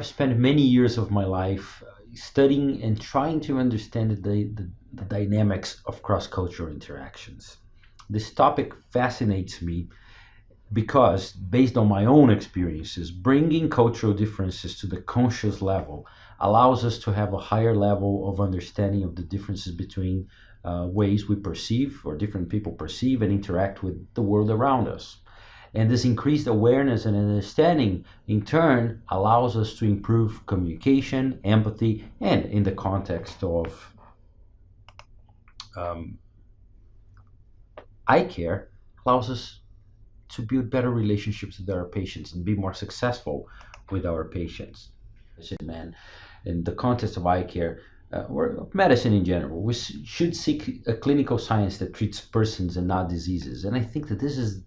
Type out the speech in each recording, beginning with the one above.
have spent many years of my life studying and trying to understand the dynamics of cross-cultural interactions. This topic fascinates me because, based on my own experiences, bringing cultural differences to the conscious level allows us to have a higher level of understanding of the differences between ways we perceive or different people perceive and interact with the world around us. And this increased awareness and understanding, in turn, allows us to improve communication, empathy, and in the context of um, eye care, allows us to build better relationships with our patients and be more successful with our patients. Man, in the context of eye care, or medicine in general, we should seek a clinical science that treats persons and not diseases. And I think that this is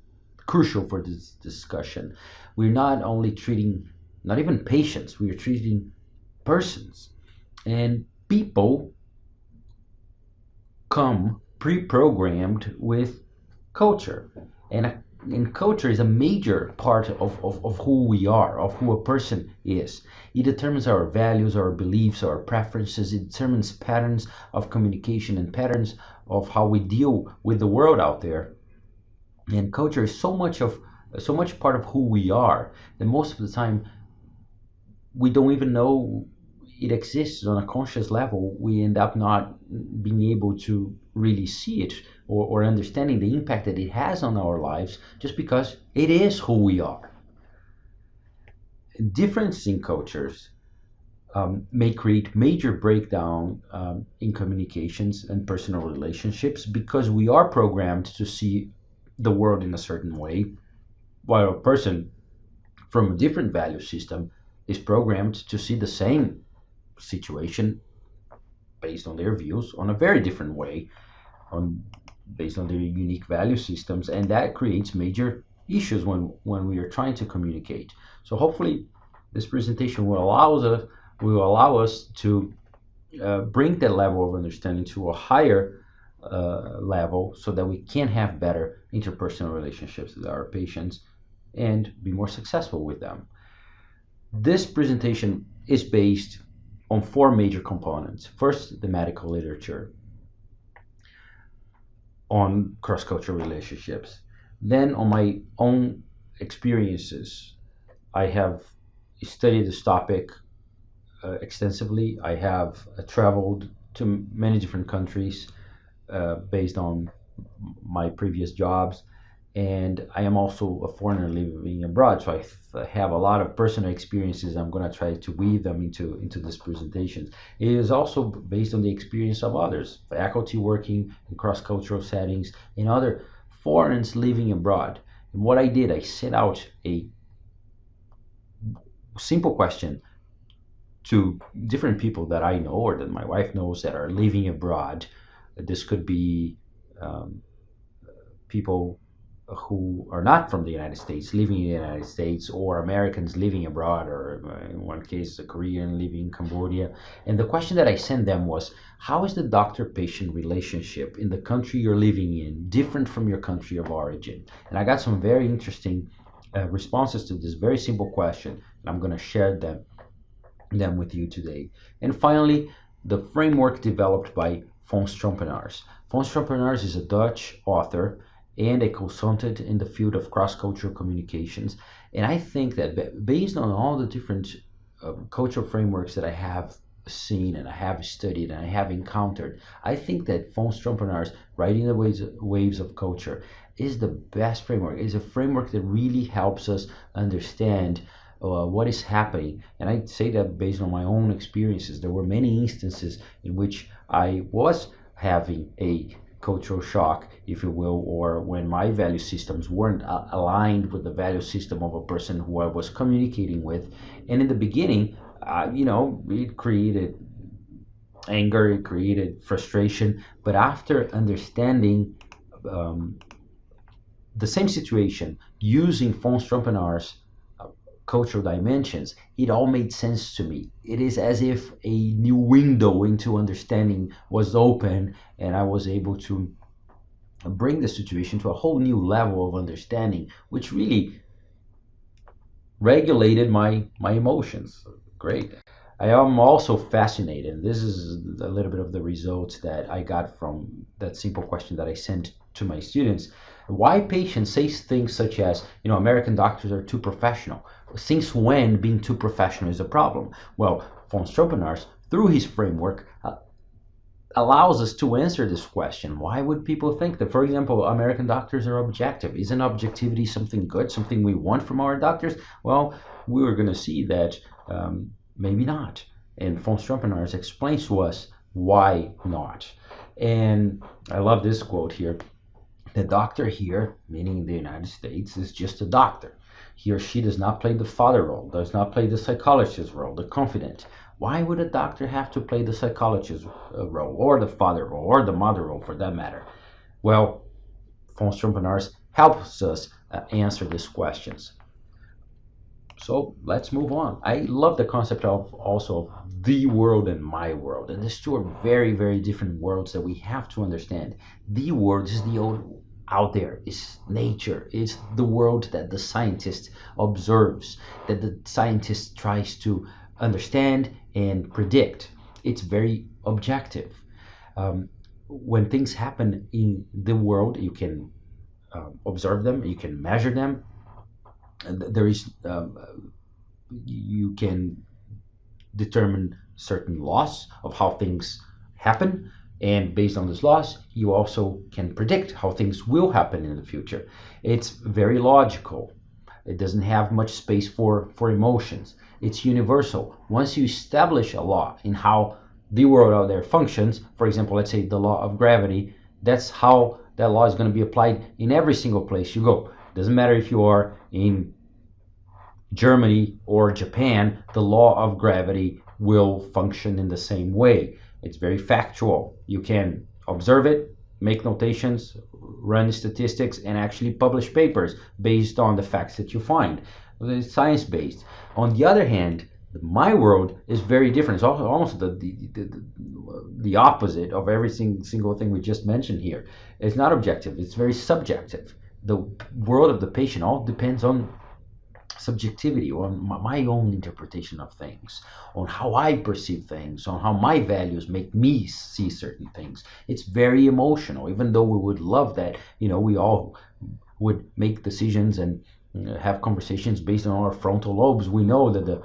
crucial for this discussion. We're not only treating, not even patients, we are treating persons. And people come pre-programmed with culture. And culture is a major part of who we are, of who a person is. It determines our values, our beliefs, our preferences. It determines patterns of communication and patterns of how we deal with the world out there. And culture is so much part of who we are that most of the time we don't even know it exists on a conscious level. We end up not being able to really see it, or understanding the impact that it has on our lives, just because it is who we are. Difference in cultures may create major breakdown in communications and personal relationships, because we are programmed to see the world in a certain way, while a person from a different value system is programmed to see the same situation based on their views on a very different way, on based on their unique value systems, and that creates major issues when we are trying to communicate. So hopefully this presentation will allow us to bring that level of understanding to a higher level, so that we can have better interpersonal relationships with our patients and be more successful with them. This presentation is based on four major components. First, the medical literature on cross-cultural relationships. Then, on my own experiences, I have studied this topic extensively. I have traveled to many different countries based on my previous jobs, and I am also a foreigner living abroad, so I have a lot of personal experiences. I'm going to try to weave them into this presentation. It is also based on the experience of others, faculty working in cross-cultural settings, and other foreigners living abroad. And what I did, I set out a simple question to different people that I know or that my wife knows that are living abroad. This could be people who are not from the United States living in the United States, or Americans living abroad, or in one case a Korean living in Cambodia. And the question that I sent them was, how is the doctor-patient relationship in the country you're living in different from your country of origin? And I got some very interesting responses to this very simple question, and I'm going to share them with you today. And finally, the framework developed by Fons Trompenaars. Fons Trompenaars is a Dutch author and a consultant in the field of cross-cultural communications. And I think that based on all the different cultural frameworks that I have seen and I have studied and I have encountered, I think that Fons Trompenaars, Writing the Waves of Culture, is the best framework. It's a framework that really helps us understand what is happening. And I say that based on my own experiences. There were many instances in which I was having a cultural shock, if you will, or when my value systems weren't aligned with the value system of a person who I was communicating with. And in the beginning, it created anger, it created frustration. But after understanding the same situation, using Fons Trompenaars' cultural dimensions, it all made sense to me. It is as if a new window into understanding was open, and I was able to bring the situation to a whole new level of understanding, which really regulated my emotions, Great. I am also fascinated. This is a little bit of the results that I got from that simple question that I sent to my students. Why patients say things such as, American doctors are too professional. Since when being too professional is a problem? Well, von Stropenaars, through his framework, allows us to answer this question. Why would people think that, for example, American doctors are objective? Isn't objectivity something good, something we want from our doctors? Well, we were going to see that maybe not. And von Stropenaars explains to us why not. And I love this quote here. The doctor here, meaning in the United States, is just a doctor. He or she does not play the father role, does not play the psychologist role, the confidant. Why would a doctor have to play the psychologist role, or the father role, or the mother role for that matter? Well, von Stropenaars helps us answer these questions. So let's move on. I love the concept of also the world and my world. And these two are very, very different worlds that we have to understand. The world is the old out there, is nature. It's the world that the scientist observes, that the scientist tries to understand and predict. It's very objective. When things happen in the world, you can observe them, you can measure them. There is you can determine certain laws of how things happen, and based on this laws you also can predict how things will happen in the future. It's very logical. It doesn't have much space for emotions. It's universal. Once you establish a law in how the world out there functions, for example, let's say the law of gravity, that's how that law is going to be applied in every single place you go. Doesn't matter if you are in Germany or Japan, the law of gravity will function in the same way. It's very factual. You can observe it, make notations, run statistics, and actually publish papers based on the facts that you find. It's science-based. On the other hand, my world is very different. It's almost the opposite of every single thing we just mentioned here. It's not objective. It's very subjective. The world of the patient all depends on subjectivity, on my own interpretation of things, on how I perceive things, on how my values make me see certain things. It's very emotional, even though we would love that, we all would make decisions and have conversations based on our frontal lobes. We know that the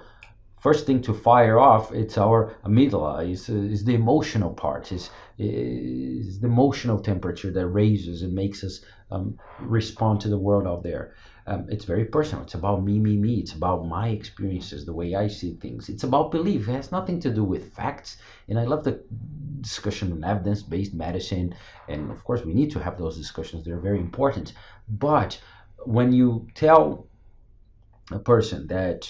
first thing to fire off, it's our amygdala, is the emotional part, is the emotional temperature that raises and makes us respond to the world out there. It's very personal. It's about me. It's about my experiences, the way I see things. It's about belief. It has nothing to do with facts. And I love the discussion on evidence-based medicine. And of course, we need to have those discussions. They're very important. But when you tell a person that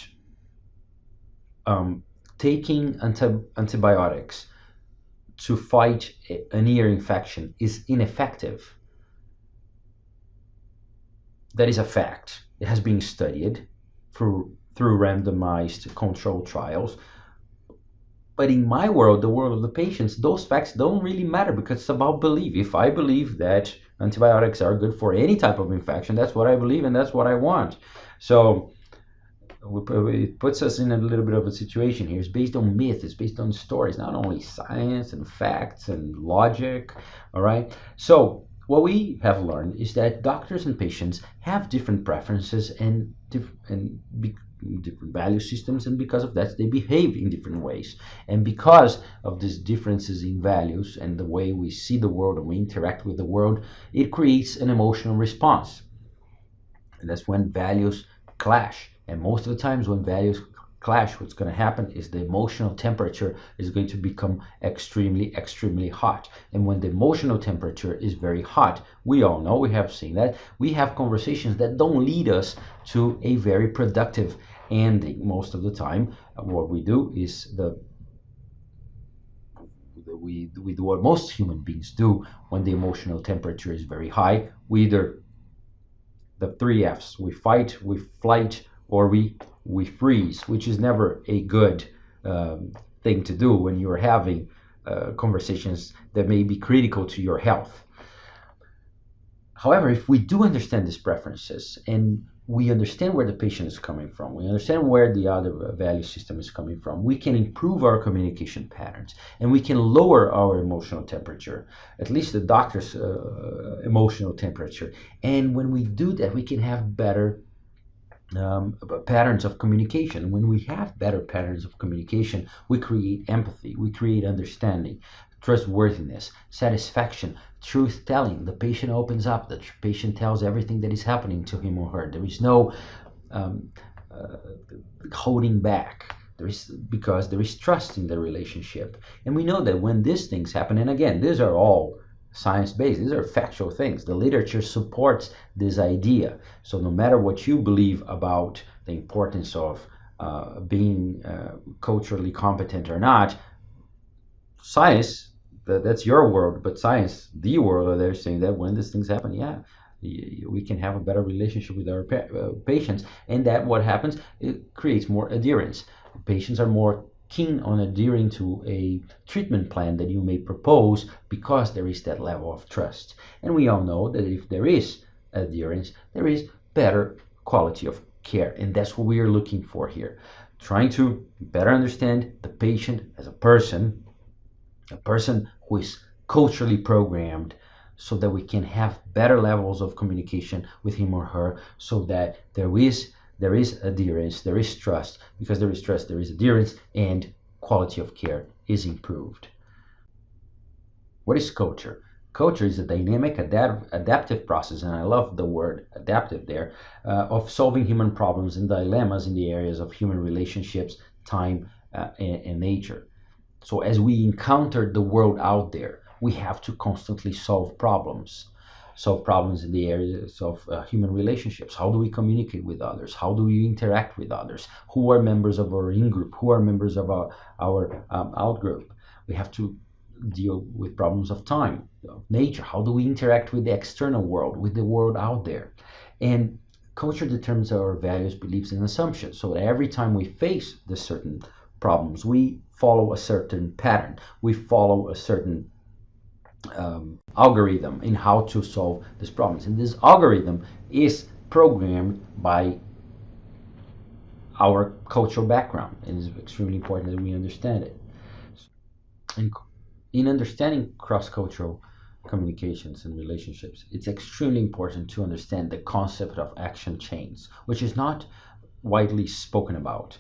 taking antibiotics to fight an ear infection is ineffective, that is a fact. It has been studied through randomized controlled trials. But in my world, the world of the patients, those facts don't really matter because it's about belief. If I believe that antibiotics are good for any type of infection, that's what I believe and that's what I want. So it puts us in a little bit of a situation here. It's based on myth, it's based on stories, not only science and facts and logic. All right. So what we have learned is that doctors and patients have different preferences and different value systems, and because of that they behave in different ways. And because of these differences in values and the way we see the world and we interact with the world, it creates an emotional response. And that's when values clash. And most of the times when values clash, what's going to happen is the emotional temperature is going to become extremely, extremely hot. And when the emotional temperature is very hot, we all know, we have seen that, we have conversations that don't lead us to a very productive ending. Most of the time, what we do is we do what most human beings do when the emotional temperature is very high. We either, the three F's, we fight, we flight, or we freeze, which is never a good thing to do when you're having conversations that may be critical to your health. However, if we do understand these preferences and we understand where the patient is coming from, we understand where the other value system is coming from, we can improve our communication patterns, and we can lower our emotional temperature, at least the doctor's emotional temperature. And when we do that, we can have better patterns of communication. When we have better patterns of communication, we create empathy, we create understanding, trustworthiness, satisfaction, truth telling. The patient opens up, the patient tells everything that is happening to him or her. There is no um, uh, holding back. Because there is trust in the relationship. And we know that when these things happen, and again, these are all science-based, these are factual things. The literature supports this idea. So no matter what you believe about the importance of being culturally competent or not, science, that's your world, but science, the world, they're saying that when these things happen, yeah, we can have a better relationship with our patients, and that what happens, it creates more adherence. Patients are more keen on adhering to a treatment plan that you may propose because there is that level of trust. And we all know that if there is adherence, there is better quality of care, and that's what we are looking for here. Trying to better understand the patient as a person who is culturally programmed, so that we can have better levels of communication with him or her, so that there is adherence, there is trust. Because there is trust, there is adherence, and quality of care is improved. What is culture? Culture is a dynamic, adaptive process, and I love the word adaptive there, of solving human problems and dilemmas in the areas of human relationships, time, and nature. So as we encounter the world out there, we have to constantly solve problems. Solve problems in the areas of human relationships. How do we communicate with others? How do we interact with others? Who are members of our in-group? Who are members of our out-group? We have to deal with problems of time, of nature. How do we interact with the external world, with the world out there? And culture determines our values, beliefs, and assumptions. So every time we face the certain problems, we follow a certain pattern. We follow a certain algorithm in how to solve these problems. And this algorithm is programmed by our cultural background, and it's extremely important that we understand it. And in understanding cross-cultural communications and relationships, it's extremely important to understand the concept of action chains, which is not widely spoken about.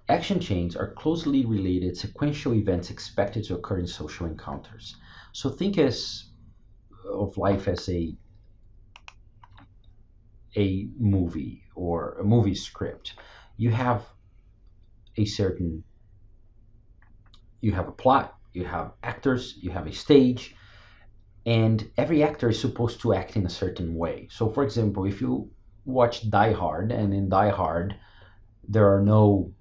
Action chains are closely related sequential events expected to occur in social encounters. So think of life as a movie or a movie script. You have a certain you have a plot, you have actors, you have a stage, and every actor is supposed to act in a certain way. So for example, if you watch Die Hard, and in Die Hard there are no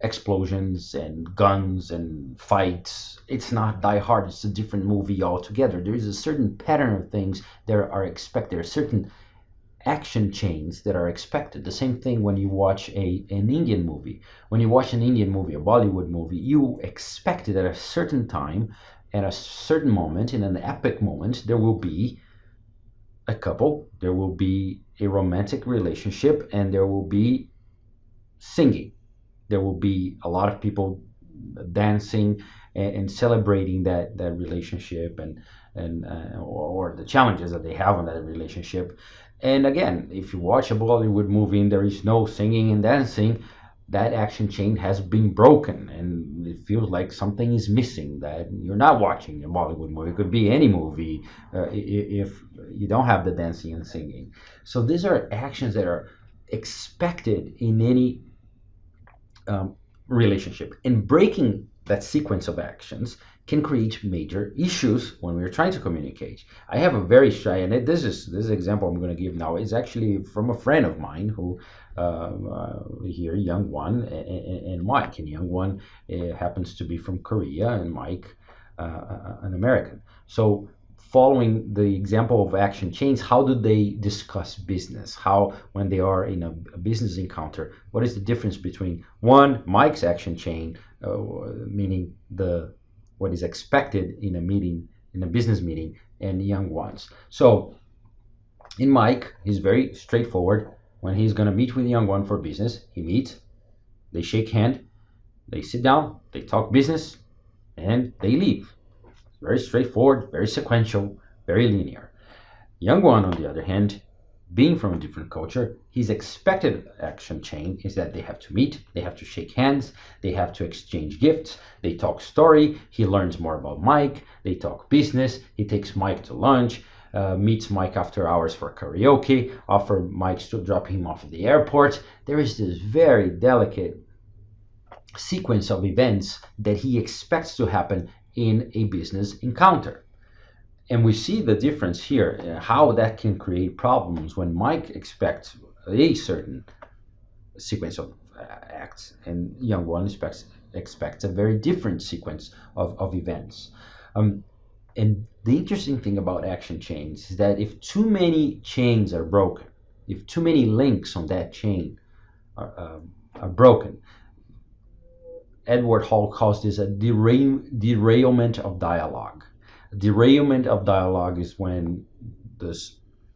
explosions and guns and fights, it's not Die Hard, it's a different movie altogether. There is a certain pattern of things that are expected. There are certain action chains that are expected. The same thing when you watch an Indian movie. When you watch an Indian movie, a Bollywood movie, you expect it at a certain time, at a certain moment, in an epic moment, there will be a couple, there will be a romantic relationship, and there will be singing. There will be a lot of people dancing and celebrating that relationship, and or the challenges that they have in that relationship. And again, if you watch a Bollywood movie and there is no singing and dancing, that action chain has been broken, and it feels like something is missing, that you're not watching a Bollywood movie. It could be any movie if you don't have the dancing and singing. So these are actions that are expected in any relationship, and breaking that sequence of actions can create major issues when we're trying to communicate. I have a very shy, and this example I'm going to give now is actually from a friend of mine who here, Young One and Mike. And Young One happens to be from Korea, and Mike an American. So following the example of action chains, how do they discuss business? How, when they are in a business encounter, what is the difference between one, Mike's action chain, meaning what is expected in a meeting, in a business meeting, and Young One's? So in Mike, he's very straightforward. when he's going to meet with the young one for business, he meets, they shake hand, they sit down, they talk business, and they leave. Very straightforward, very sequential, very linear. Young one, on the other hand, being from a different culture, his expected action chain is that they have to meet, they have to shake hands, they have to exchange gifts, they talk story, he learns more about Mike, they talk business, he takes Mike to lunch, meets Mike after hours for karaoke, offer Mike to drop him off at the airport. There is this very delicate sequence of events that he expects to happen in a business encounter. And we see the difference here, how that can create problems when Mike expects a certain sequence of acts and young one expects a very different sequence of events. And the interesting thing about action chains is that if too many chains are broken, if too many links on that chain are broken, Edward Hall calls this a derailment of dialogue. Derailment of dialogue is when the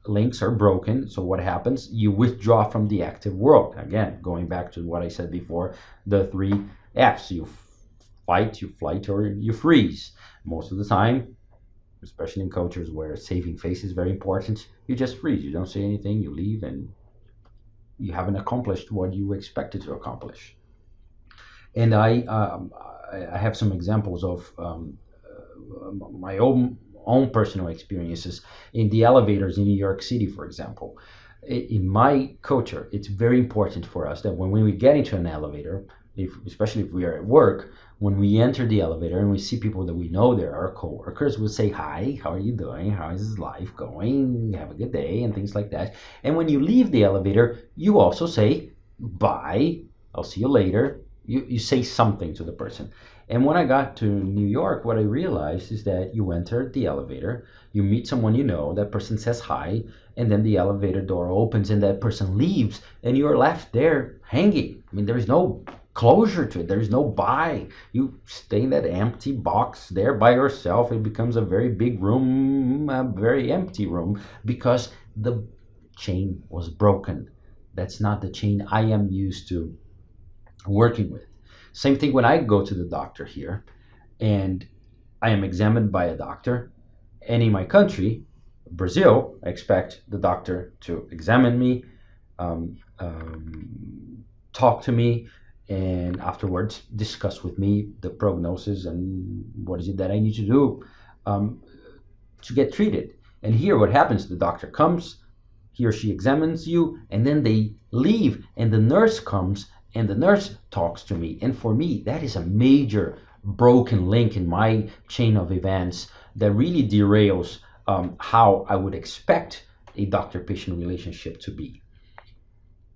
links are broken. So what happens? You withdraw from the active world. Again, going back to what I said before, the 3 F's. You fight, you flight, or you freeze. Most of the time, especially in cultures where saving face is very important, you just freeze. You don't say anything, you leave, and you haven't accomplished what you expected to accomplish. And I have some examples of my own personal experiences in the elevators in New York City, for example. In my culture, it's very important for us that when we get into an elevator, especially if we are at work, when we enter the elevator and we see people that we know, there are coworkers, we'll say, hi, how are you doing? How is life going? Have a good day, and things like that. And when you leave the elevator, you also say, bye, I'll see you later. You say something to the person. And when I got to New York, what I realized is that you enter the elevator, you meet someone you know, that person says hi, and then the elevator door opens and that person leaves, and you're left there hanging. I mean, there is no closure to it. There is no bye. You stay in that empty box there by yourself. It becomes a very big room, a very empty room, because the chain was broken. That's not the chain I am used to working with. Same thing when I go to the doctor here and I am examined by a doctor, and in my country, Brazil, I expect the doctor to examine me, talk to me, and afterwards discuss with me the prognosis and what is it that I need to do to get treated. And here what happens, the doctor comes, he or she examines you, and then they leave, and the nurse comes and the nurse talks to me. And for me, that is a major broken link in my chain of events that really derails how I would expect a doctor-patient relationship to be.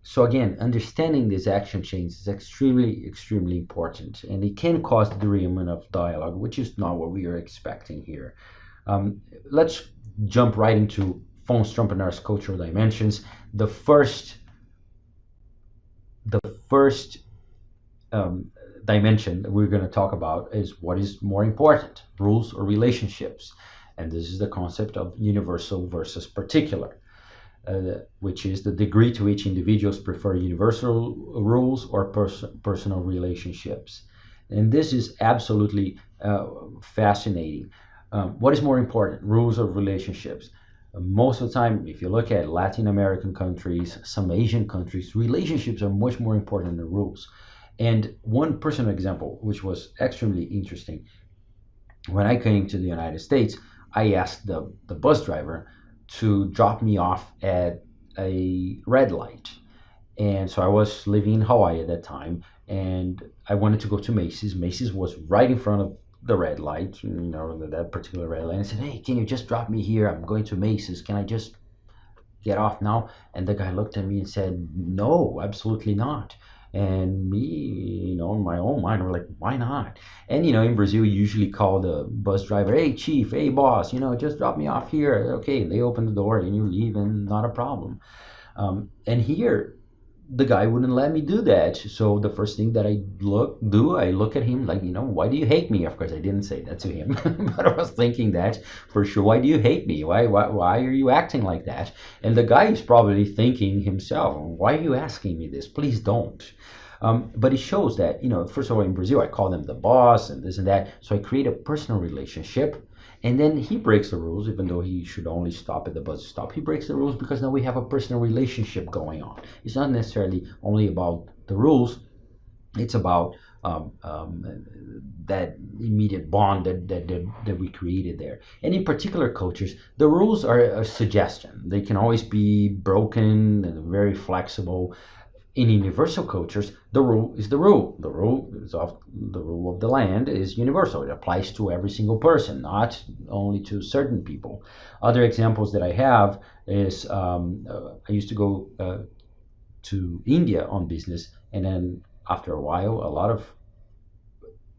So again, understanding these action chains is extremely, extremely important, and it can cause the derailment of dialogue, which is not what we are expecting here. Let's jump right into von Strompenaar's cultural dimensions. The first dimension that we're going to talk about is what is more important, rules or relationships. And this is the concept of universal versus particular, which is the degree to which individuals prefer universal rules or personal relationships. And this is absolutely fascinating. What is more important, rules or relationships? Most of the time, if you look at Latin American countries, some Asian countries, relationships are much more important than rules. And one personal example, which was extremely interesting, when I came to the United States, I asked the bus driver to drop me off at a red light. And so I was living in Hawaii at that time, and I wanted to go to Macy's. Macy's was right in front of the red light, that particular red light. I said, hey, can you just drop me here? I'm going to Macy's. Can I just get off now? And the guy looked at me and said, no, absolutely not. And me, in my own mind, we're like, why not? And, in Brazil, you usually call the bus driver, hey, chief, hey, boss, just drop me off here. Okay, they open the door and you leave, and not a problem. And here, the guy wouldn't let me do that. So the first thing that I look at him like, why do you hate me? Of course, I didn't say that to him, but I was thinking that for sure. Why do you hate me? Why are you acting like that? And the guy is probably thinking himself, why are you asking me this? Please don't. But it shows that, first of all, in Brazil, I call them the boss and this and that. So I create a personal relationship. And then he breaks the rules, even though he should only stop at the bus stop. He breaks the rules because now we have a personal relationship going on. It's not necessarily only about the rules. It's about that immediate bond that we created there. And in particular cultures, the rules are a suggestion. They can always be broken and very flexible. In universal cultures, the rule is the rule. The rule of the land is universal. It applies to every single person, not only to certain people. Other examples that I have is I used to go to India on business, and then after a while, a lot of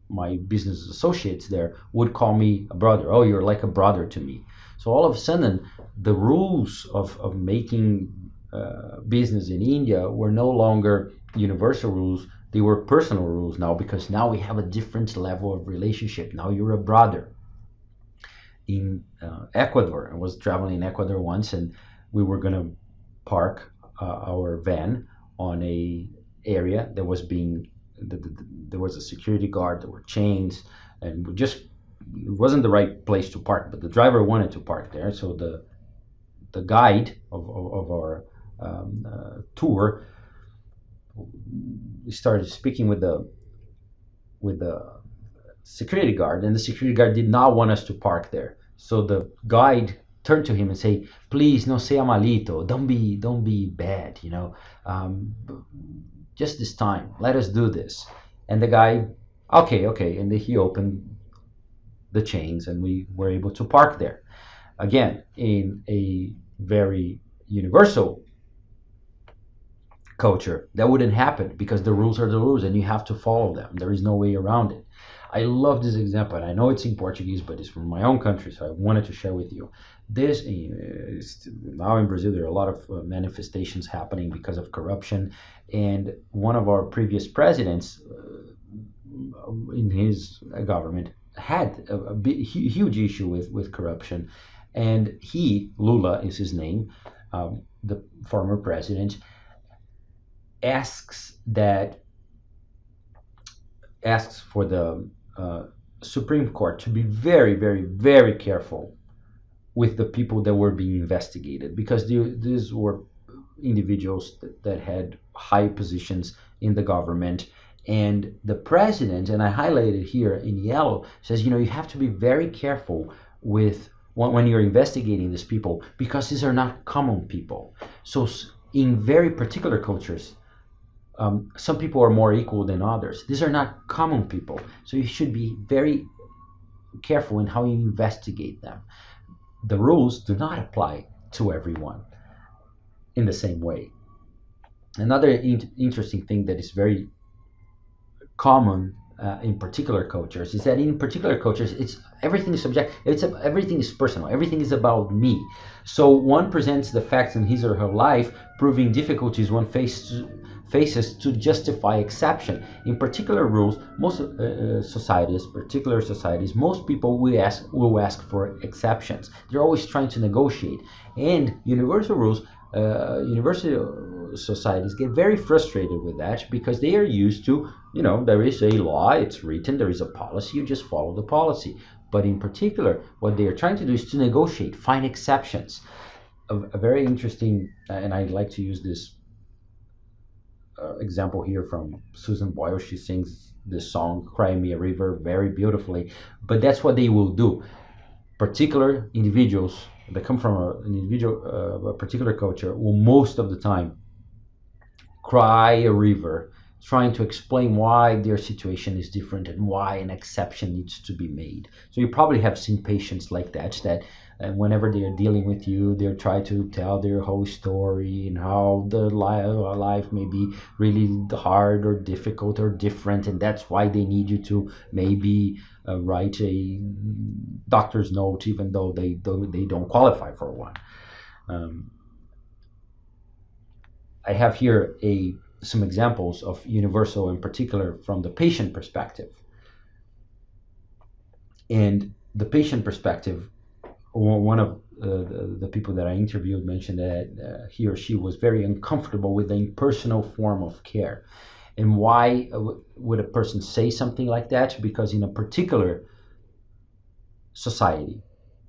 my business associates there would call me a brother. Oh, you're like a brother to me. So all of a sudden, the rules of making business in India were no longer universal rules. They were personal rules now, because now we have a different level of relationship. Now you're a brother. In Ecuador, I was traveling in Ecuador once, and we were going to park our van on a area that was being there was a security guard, there were chains, and it wasn't the right place to park, but the driver wanted to park there. So the guide of our tour started speaking with the security guard, and the security guard did not want us to park there. So the guide turned to him and say, "Please, no sea malito. Don't be bad. Just this time, let us do this." And the guy, okay, and then he opened the chains, and we were able to park there. Again, in a very universal culture, that wouldn't happen, because the rules are the rules and you have to follow them. There is no way around it. I love this example, and I know it's in Portuguese, but it's from my own country, so I wanted to share with you. This is, now in Brazil, there are a lot of manifestations happening because of corruption, and one of our previous presidents in his government had a huge issue with corruption, and Lula is his name, the former president, asks for the Supreme Court to be very, very, very careful with the people that were being investigated, because these were individuals that had high positions in the government. And the president, and I highlighted here in yellow, says, you have to be very careful with when you're investigating these people, because these are not common people. So in very particular cultures, some people are more equal than others. These are not common people. So you should be very careful in how you investigate them. The rules do not apply to everyone in the same way. Another interesting thing that is very common in particular cultures is that in particular cultures, everything is subjective. Everything is personal. Everything is about me. So one presents the facts in his or her life, proving difficulties one faces to justify exception. In particular rules, most particular societies, most people will ask for exceptions. They're always trying to negotiate. And universal rules, universal societies get very frustrated with that, because they are used to, there is a law, it's written, there is a policy, you just follow the policy. But in particular, what they are trying to do is to negotiate, find exceptions. A very interesting, and I like to use this example here from Susan Boyle. She sings this song, Cry Me a River, very beautifully. But that's what they will do. Particular individuals that come from a particular culture will most of the time cry a river, trying to explain why their situation is different and why an exception needs to be made. So you probably have seen patients like that whenever they are dealing with you, they're trying to tell their whole story and how the life may be really hard or difficult or different, and that's why they need you to maybe write a doctor's note, even though they don't qualify for one. I have here some examples of universal, in particular from the patient perspective. And the patient perspective, one of the people that I interviewed mentioned that he or she was very uncomfortable with the impersonal form of care. And why would a person say something like that? Because in a particular society,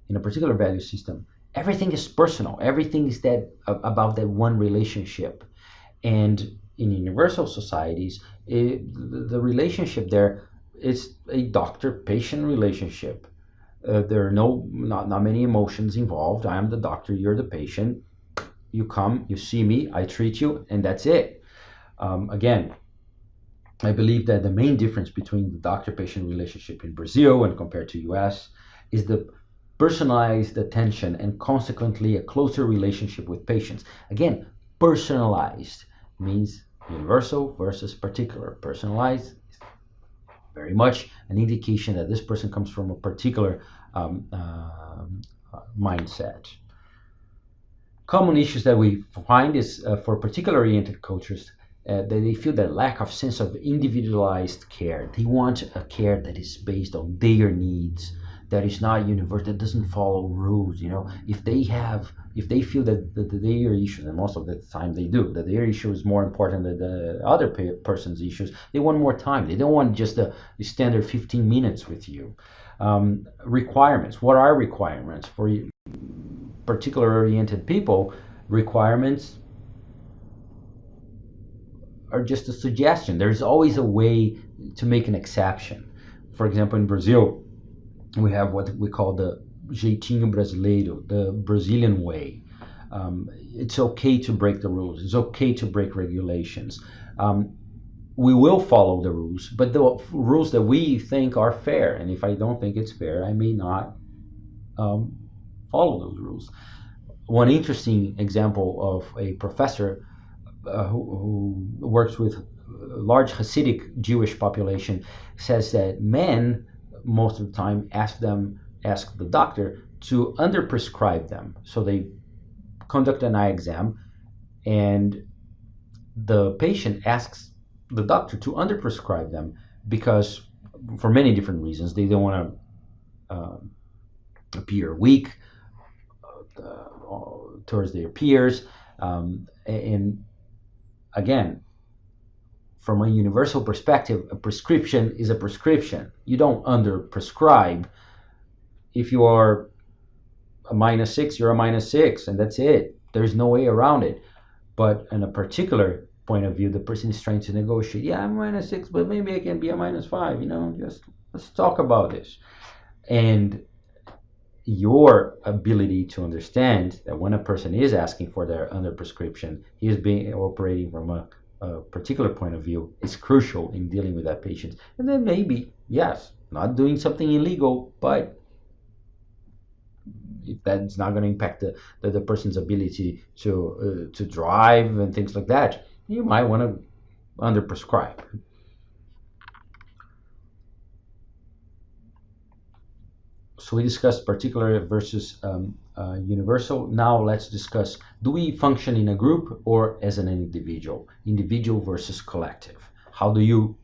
in a particular value system, everything is personal. Everything is that about that one relationship. And in universal societies, the relationship there is a doctor-patient relationship. There are not many emotions involved. I am the doctor, you're the patient. You come, you see me, I treat you, and that's it. Again, I believe that the main difference between the doctor-patient relationship in Brazil and compared to US is the personalized attention and consequently a closer relationship with patients. Again, personalized means universal versus particular. Personalized is very much an indication that this person comes from a particular mindset. Common issues that we find is for particular oriented cultures that they feel that lack of sense of individualized care. They want a care that is based on their needs, that is not universal, that doesn't follow rules. If they feel that their issues, and most of the time they do, that their issue is more important than the other person's issues, they want more time. They don't want just a standard 15 minutes with you. Requirements. What are requirements for particular oriented people? Requirements are just a suggestion. There's always a way to make an exception. For example, in Brazil, we have what we call the jeitinho brasileiro, the Brazilian way. It's okay to break the rules. It's okay to break regulations. We will follow the rules, but the rules that we think are fair. And if I don't think it's fair, I may not follow those rules. One interesting example of a professor who works with a large Hasidic Jewish population says that men most of the time ask the doctor to underprescribe them. So they conduct an eye exam and the patient asks the doctor to underprescribe them because for many different reasons. They don't want to appear weak towards their peers. And again, from a universal perspective, a prescription is a prescription. You don't underprescribe. If you are a -6, you're a -6, and that's it. There's no way around it. But in a particular point of view, the person is trying to negotiate. Yeah, I'm -6, but maybe I can be a -5. Just let's talk about this. And your ability to understand that when a person is asking for their underprescription, he is being operating from a particular point of view is crucial in dealing with that patient. And then maybe, yes, not doing something illegal, but if that's not going to impact the person's ability to drive and things like that, you might want to underprescribe. So we discussed particular versus universal. Now let's discuss, do we function in a group or as an individual? Individual versus collective. How do you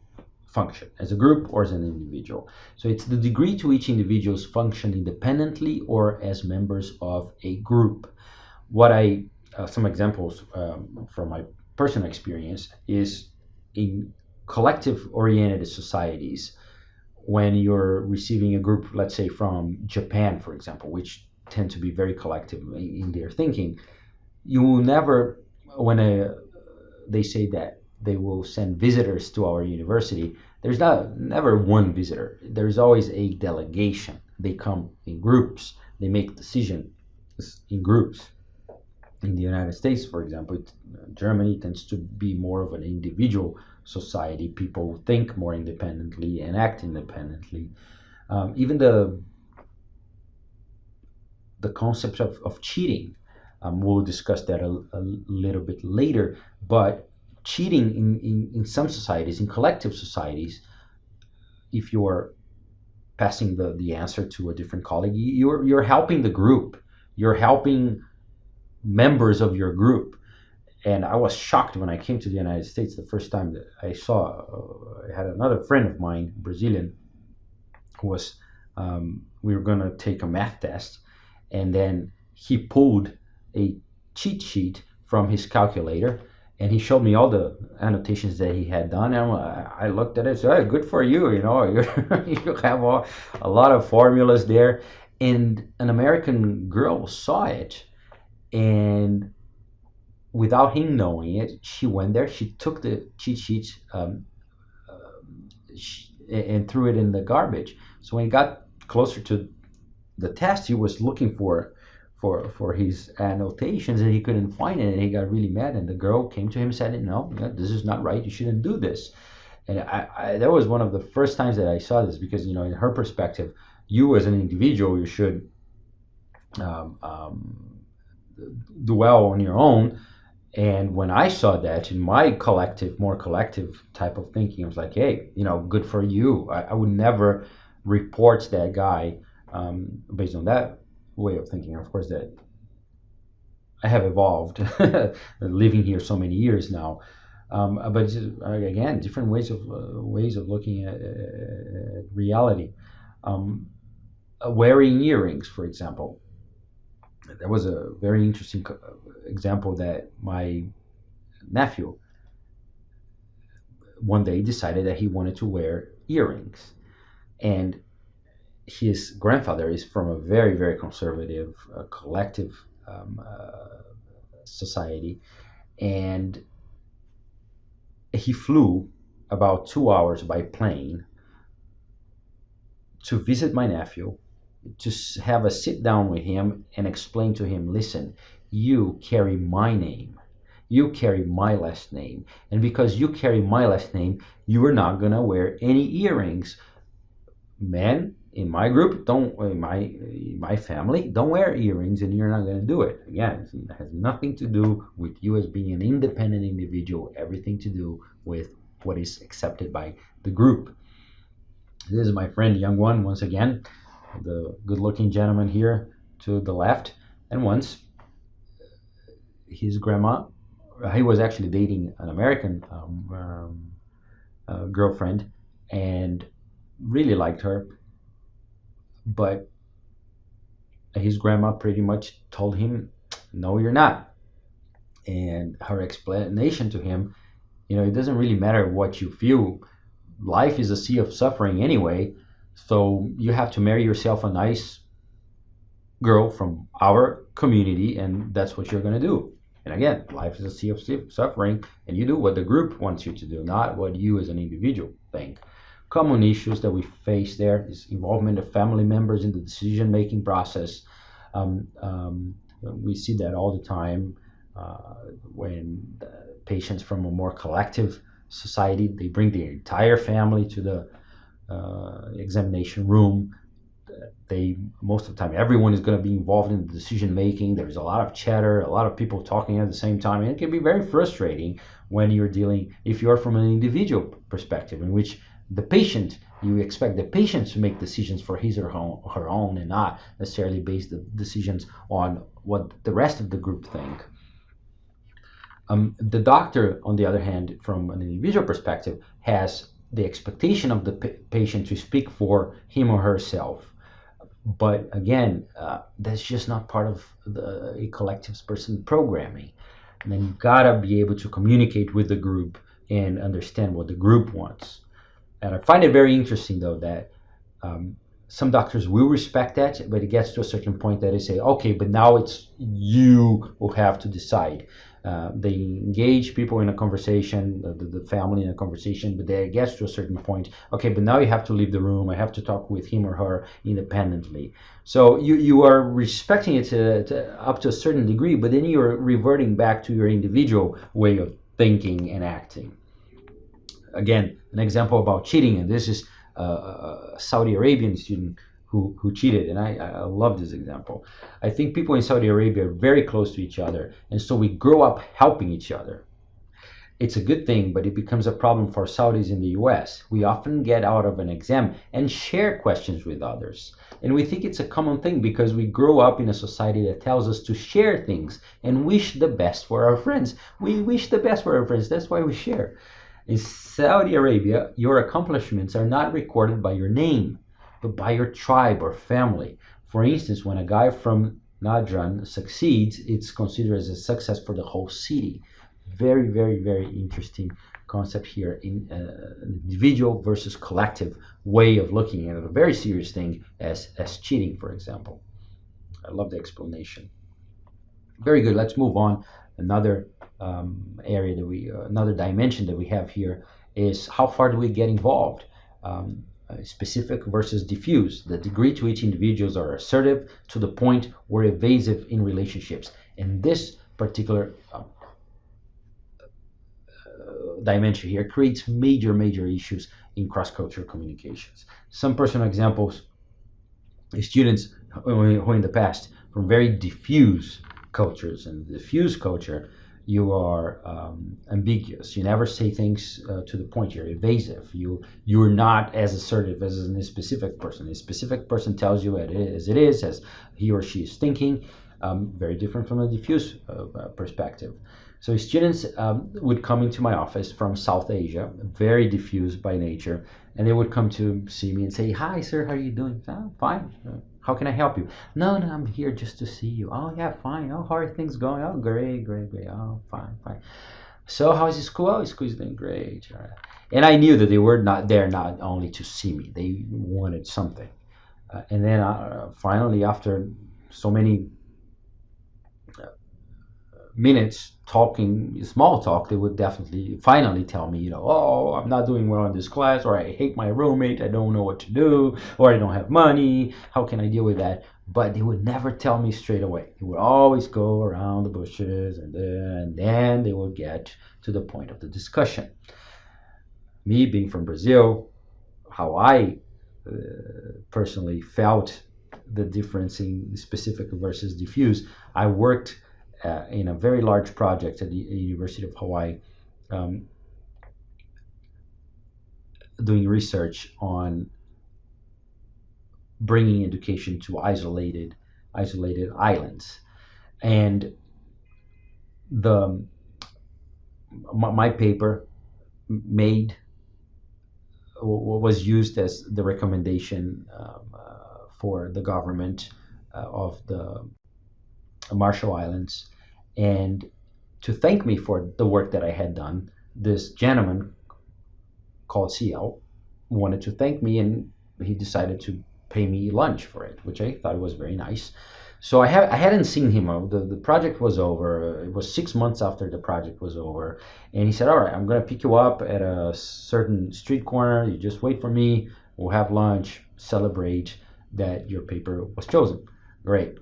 function, as a group or as an individual? So it's the degree to which individuals function independently or as members of a group. Some examples from my personal experience is in collective-oriented societies. When you're receiving a group, let's say from Japan, for example, which tend to be very collective in their thinking, you will never, when they say that they will send visitors to our university, there's never one visitor. There's always a delegation. They come in groups. They make decisions in groups. In the United States, for example, Germany tends to be more of an individual society. People think more independently and act independently. Even the concept of cheating, we'll discuss that a little bit later, but cheating in some societies, in collective societies, if you're passing the answer to a different colleague, you're helping the group. You're helping members of your group. And I was shocked when I came to the United States the first time that I saw. I had another friend of mine, Brazilian, who was we were gonna take a math test, and then he pulled a cheat sheet from his calculator, and he showed me all the annotations that he had done. And I looked at it and said, hey, good for you, you know, you have a lot of formulas there. And an American girl saw it, and without him knowing it, she went there, she took the cheat sheets and threw it in the garbage. So when he got closer to the test, he was looking for his annotations, and he couldn't find it, and he got really mad. And the girl came to him and said, no, this is not right, you shouldn't do this. And that was one of the first times that I saw this, because, you know, in her perspective, you as an individual, you should do well on your own. And when I saw that in my more collective type of thinking, I was like, hey, you know, good for you. I would never report that guy based on that way of thinking. Of course, that I have evolved living here so many years now. But just, again, different ways of looking at reality. Wearing earrings, for example. There was a very interesting example that my nephew one day decided that he wanted to wear earrings, and his grandfather is from a very, very conservative collective society, and he flew about 2 hours by plane to visit my nephew, to have a sit down with him and explain to him, listen, you carry my name, you carry my last name, and because you carry my last name, you are not going to wear any earrings. Men in my group don't, in my family don't wear earrings, and you're not going to do it. Again, it has nothing to do with you as being an independent individual, everything to do with what is accepted by the group. This is my friend Young One once again, the good-looking gentleman here to the left. And once his grandma, he was actually dating an American girlfriend and really liked her, but his grandma pretty much told him, no, you're not. And her explanation to him, you know, it doesn't really matter what you feel. Life is a sea of suffering anyway. So you have to marry yourself a nice girl from our community, and that's what you're going to do. And again, life is a sea of suffering, and you do what the group wants you to do, not what you as an individual think. Common issues that we face there is involvement of family members in the decision-making process. We see that all the time when patients from a more collective society, they bring the entire family to the examination room. Most of the time, everyone is going to be involved in the decision making. There's a lot of chatter, a lot of people talking at the same time, and it can be very frustrating when you're dealing, if you're from an individual perspective, in which you expect the patient to make decisions for his or her own, and not necessarily base the decisions on what the rest of the group think. The doctor, on the other hand, from an individual perspective, has the expectation of the patient to speak for him or herself. But again, that's just not part of a collective person programming. And then you've got to be able to communicate with the group and understand what the group wants. And I find it very interesting, though, that some doctors will respect that, but it gets to a certain point that they say, okay, but now it's you who have to decide. They engage people in a conversation, the family in a conversation, but it gets to a certain point, okay, but now you have to leave the room. I have to talk with him or her independently. So you are respecting it up to a certain degree, but then you're reverting back to your individual way of thinking and acting. Again, an example about cheating, and this is a Saudi Arabian student who cheated, and I love this example. I think people in Saudi Arabia are very close to each other, and so we grow up helping each other. It's a good thing, but it becomes a problem for Saudis in the US. We often get out of an exam and share questions with others. And we think it's a common thing because we grow up in a society that tells us to share things and wish the best for our friends. We wish the best for our friends. That's why we share. In Saudi Arabia, your accomplishments are not recorded by your name, but by your tribe or family. For instance, when a guy from Najran succeeds, it's considered as a success for the whole city. Very, very, very interesting concept here in individual versus collective way of looking at it. A very serious thing as cheating, for example. I love the explanation. Very good. Let's move on. Another area that another dimension that we have here is how far do we get involved? Specific versus diffuse, the degree to which individuals are assertive to the point or evasive in relationships. And this particular dimension here creates major issues in cross-cultural communications. Some personal examples: students who in the past from very diffuse cultures, and diffuse culture, you are ambiguous. You never say things to the point. You're evasive. You're not as assertive as a specific person. A specific person tells you as it is, as he or she is thinking. Very different from a diffuse perspective. So students would come into my office from South Asia, very diffuse by nature, and they would come to see me and say, "Hi, sir, how are you doing?" "Oh, fine. How can I help you?" No, I'm here just to see you." "Oh, yeah, fine. Oh, how are things going?" "Oh, great. Oh, fine. So how is the school?" "Oh, school is doing great." All right. And I knew that they were not there not only to see me. They wanted something. And then finally, after so many minutes talking small talk, they would definitely finally tell me, "Oh, I'm not doing well in this class," or "I hate my roommate, I don't know what to do," or "I don't have money, how can I deal with that?" But they would never tell me straight away. They would always go around the bushes, and then they would get to the point of the discussion. Me being from Brazil, how I personally felt the difference in specific versus diffuse, I worked in a very large project at the University of Hawaii, doing research on bringing education to isolated islands. And my paper was used as the recommendation for the government of the Marshall Islands. And to thank me for the work that I had done, this gentleman called CL wanted to thank me, and he decided to pay me lunch for it, which I thought was very nice. So I hadn't seen him. The project was over. It was 6 months after the project was over, and he said, "All right, I'm gonna pick you up at a certain street corner. You just wait for me. We'll have lunch, celebrate that your paper was chosen." Great.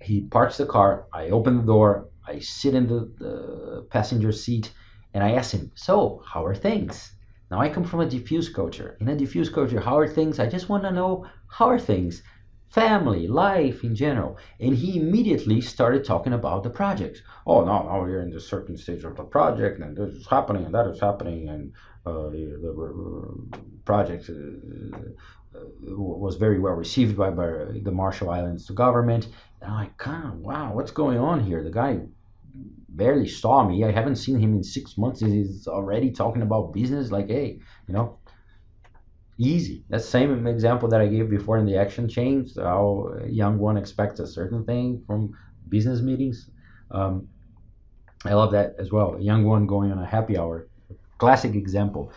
He parks the car. I open the door. I sit in the passenger seat, and I ask him, "So, how are things?" Now, I come from a diffuse culture. In a diffuse culture, how are things? I just want to know, how are things? Family, life in general. And he immediately started talking about the project. "Oh, no, we're in this certain stage of the project, and this is happening, and that is happening, and the project was very well received by the Marshall Islands government." And I'm like, God, wow, what's going on here? The guy barely saw me. I haven't seen him in 6 months. He's already talking about business. Like, hey, easy. That same example that I gave before in the action chain, how a young one expects a certain thing from business meetings. I love that as well. A young one going on a happy hour. Classic example.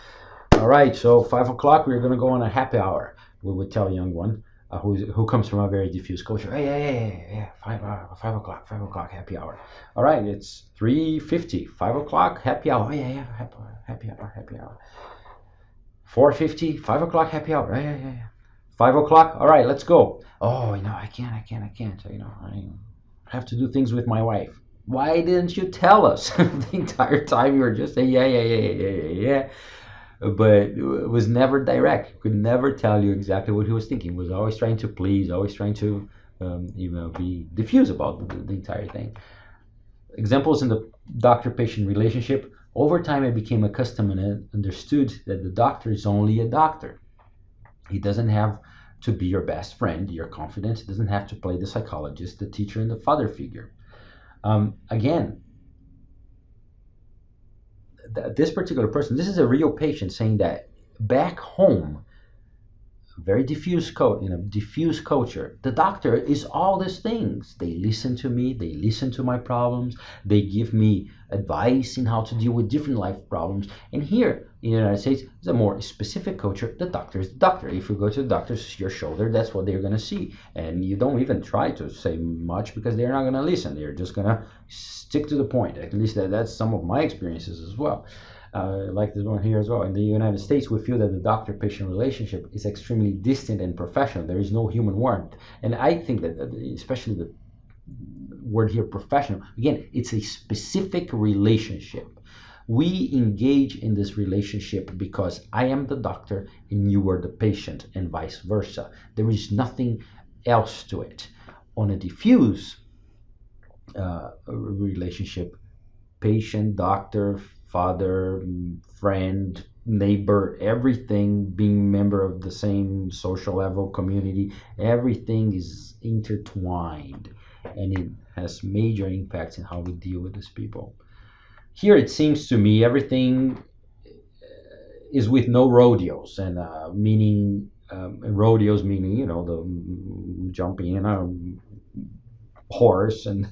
All right, so 5 o'clock, we're going to go on a happy hour. We would tell a young one who comes from a very diffuse culture, hey, 5 o'clock, happy hour. All right, it's 3:50, 5 o'clock, happy hour. Happy hour. 4:50, 5 o'clock, happy hour. Yeah. 5 o'clock, all right, let's go. "Oh, I can't. I have to do things with my wife." Why didn't you tell us? The entire time you were just saying, yeah. But it was never direct. Could never tell you exactly what he was thinking. He was always trying to please, always trying to be diffuse about the entire thing. Examples in the doctor-patient relationship. Over time, I became accustomed and understood that the doctor is only a doctor. He doesn't have to be your best friend, your confidant. He doesn't have to play the psychologist, the teacher, and the father figure. Again, this particular person, this is a real patient saying that back home, very diffuse in a diffuse culture, the doctor is all these things. They listen to me, they listen to my problems, they give me advice in how to deal with different life problems. And here in the United States, it's a more specific culture. The doctor is the doctor. If you go to the doctor's your shoulder, that's what they're going to see. And you don't even try to say much because they're not going to listen. They're just going to stick to the point. At least that's some of my experiences as well. Like this one here as well. In the United States, we feel that the doctor-patient relationship is extremely distant and professional. There is no human warmth. And I think that, especially the word here, professional, again, it's a specific relationship. We engage in this relationship because I am the doctor and you are the patient, and vice versa. There is nothing else to it. On a diffuse relationship, patient, doctor, father, friend, neighbor, everything being member of the same social level, community, everything is intertwined, and it has major impacts in how we deal with these people. Here it seems to me everything is with no rodeos, and meaning rodeos meaning the jumping in a horse and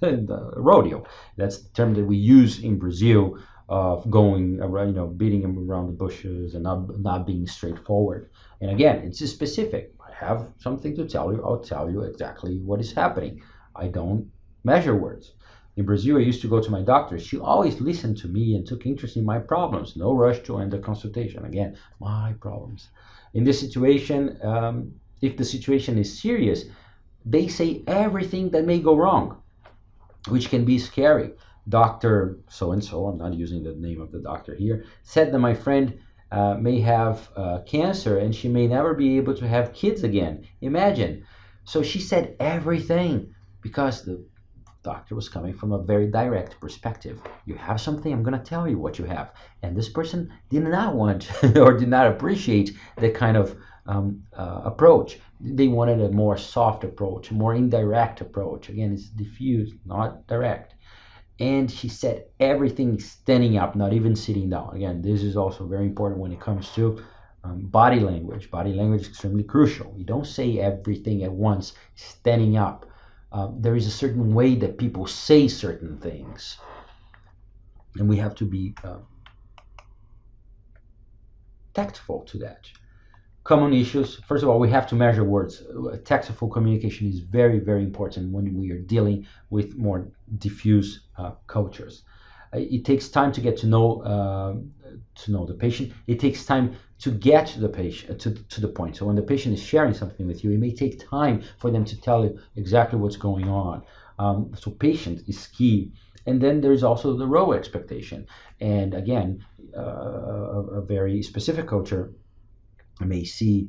rodeo. That's the term that we use in Brazil of going around, beating them around the bushes and not being straightforward. And again, it's specific. I have something to tell you. I'll tell you exactly what is happening. I don't measure words. In Brazil, I used to go to my doctor. She always listened to me and took interest in my problems. No rush to end the consultation. Again, my problems. In this situation, if the situation is serious, they say everything that may go wrong, which can be scary. Dr. So-and-so, I'm not using the name of the doctor here, said that my friend may have cancer and she may never be able to have kids again. Imagine. So she said everything because the doctor was coming from a very direct perspective. You have something, I'm going to tell you what you have. And this person did not want or did not appreciate that kind of approach. They wanted a more soft approach, a more indirect approach. Again, it's diffuse, not direct. And she said everything standing up, not even sitting down. Again, this is also very important when it comes to body language. Body language is extremely crucial. You don't say everything at once, standing up. There is a certain way that people say certain things. And we have to be tactful to that. Common issues. First of all, we have to measure words. Tactful communication is very, very important when we are dealing with more diffuse cultures. It takes time to get to know the patient. It takes time to get to the patient to the point. So when the patient is sharing something with you, it may take time for them to tell you exactly what's going on. So patient is key. And then there's also the role expectation. And again, a very specific culture may see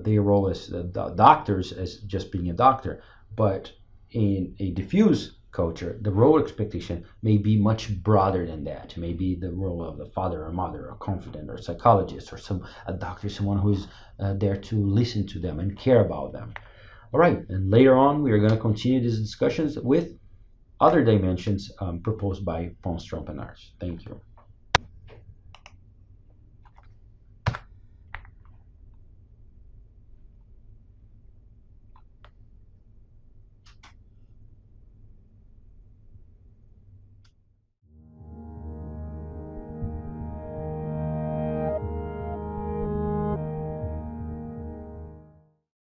their role as doctors as just being a doctor, but in a diffuse culture, the role expectation may be much broader than that. Maybe the role of the father or mother, or confidant, or psychologist, or a doctor, someone who is there to listen to them and care about them. All right, and later on we are going to continue these discussions with other dimensions proposed by von Strompen. Thank you.